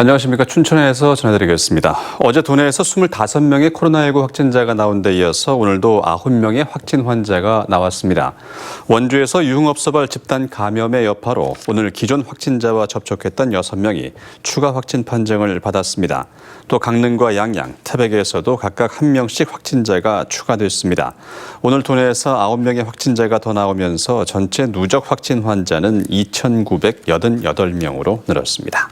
안녕하십니까. 춘천에서 전해드리겠습니다. 어제 도내에서 25명의 코로나19 확진자가 나온 데 이어서 오늘도 9명의 확진 환자가 나왔습니다. 원주에서 유흥업소발 집단 감염의 여파로 오늘 기존 확진자와 접촉했던 6명이 추가 확진 판정을 받았습니다. 또 강릉과 양양, 태백에서도 각각 1명씩 확진자가 추가됐습니다. 오늘 도내에서 9명의 확진자가 더 나오면서 전체 누적 확진 환자는 2,988명으로 늘었습니다.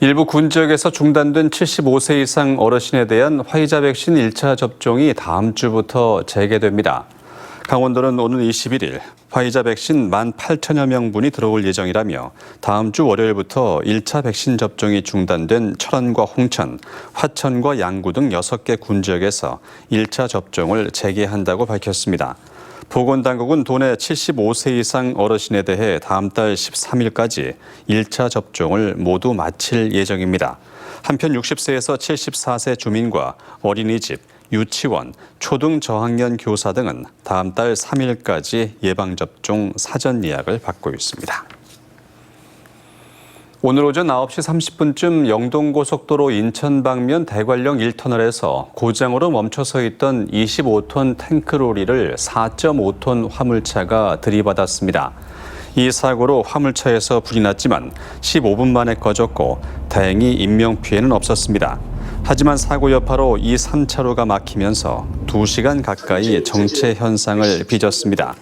일부 군 지역에서 중단된 75세 이상 어르신에 대한 화이자 백신 1차 접종이 다음 주부터 재개됩니다. 강원도는 오는 21일 화이자 백신 18,000여 명분이 들어올 예정이라며 다음 주 월요일부터 1차 백신 접종이 중단된 철원과 홍천, 화천과 양구 등 6개 군 지역에서 1차 접종을 재개한다고 밝혔습니다. 보건당국은 도내 75세 이상 어르신에 대해 다음 달 13일까지 1차 접종을 모두 마칠 예정입니다. 한편 60세에서 74세 주민과 어린이집, 유치원, 초등 저학년 교사 등은 다음 달 3일까지 예방접종 사전 예약을 받고 있습니다. 오늘 오전 9시 30분쯤 영동고속도로 인천 방면 대관령 1터널에서 고장으로 멈춰서 있던 25톤 탱크로리를 4.5톤 화물차가 들이받았습니다. 이 사고로 화물차에서 불이 났지만 15분 만에 꺼졌고 다행히 인명피해는 없었습니다. 하지만 사고 여파로 이 3차로가 막히면서 2시간 가까이 정체 현상을 빚었습니다.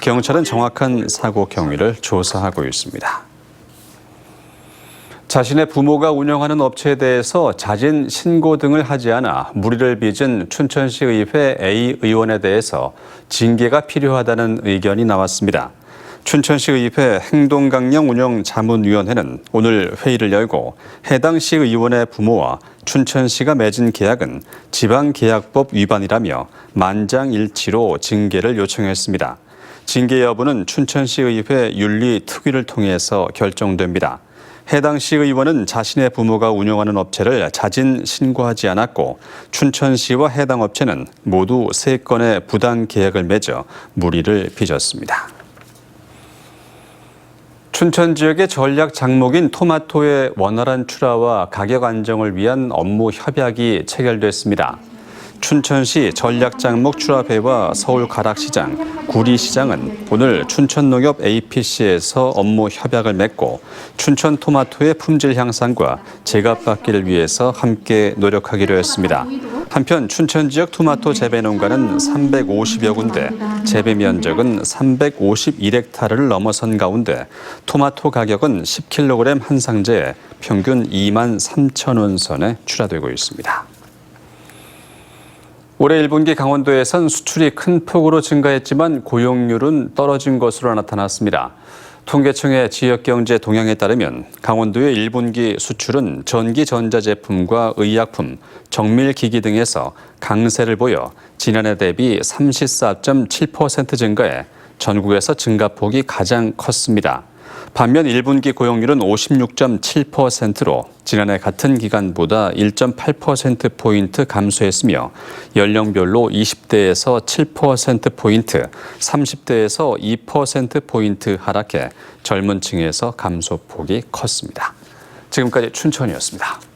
경찰은 정확한 사고 경위를 조사하고 있습니다. 자신의 부모가 운영하는 업체에 대해서 자진 신고 등을 하지 않아 물의를 빚은 춘천시의회 A 의원에 대해서 징계가 필요하다는 의견이 나왔습니다. 춘천시의회 행동강령운영자문위원회는 오늘 회의를 열고 해당 시의원의 부모와 춘천시가 맺은 계약은 지방계약법 위반이라며 만장일치로 징계를 요청했습니다. 징계 여부는 춘천시의회 윤리특위를 통해서 결정됩니다. 해당 시의원은 자신의 부모가 운영하는 업체를 자진 신고하지 않았고 춘천시와 해당 업체는 모두 3건의 부당 계약을 맺어 물의를 빚었습니다. 춘천 지역의 전략 작목인 토마토의 원활한 출하와 가격 안정을 위한 업무 협약이 체결됐습니다. 춘천시 전략장목 출하회와 서울가락시장, 구리시장은 오늘 춘천농협 APC에서 업무 협약을 맺고 춘천 토마토의 품질 향상과 제값받기를 위해서 함께 노력하기로 했습니다. 한편 춘천 지역 토마토 재배 농가는 350여 군데, 재배 면적은 351헥타르를 넘어선 가운데 토마토 가격은 10kg 한 상자에 평균 23,000원 선에 출하되고 있습니다. 올해 1분기 강원도에선 수출이 큰 폭으로 증가했지만 고용률은 떨어진 것으로 나타났습니다. 통계청의 지역경제 동향에 따르면 강원도의 1분기 수출은 전기 전자제품과 의약품, 정밀기기 등에서 강세를 보여 지난해 대비 34.7% 증가해 전국에서 증가폭이 가장 컸습니다. 반면 1분기 고용률은 56.7%로 지난해 같은 기간보다 1.8%포인트 감소했으며 연령별로 20대에서 7%포인트, 30대에서 2%포인트 하락해 젊은 층에서 감소폭이 컸습니다. 지금까지 춘천이었습니다.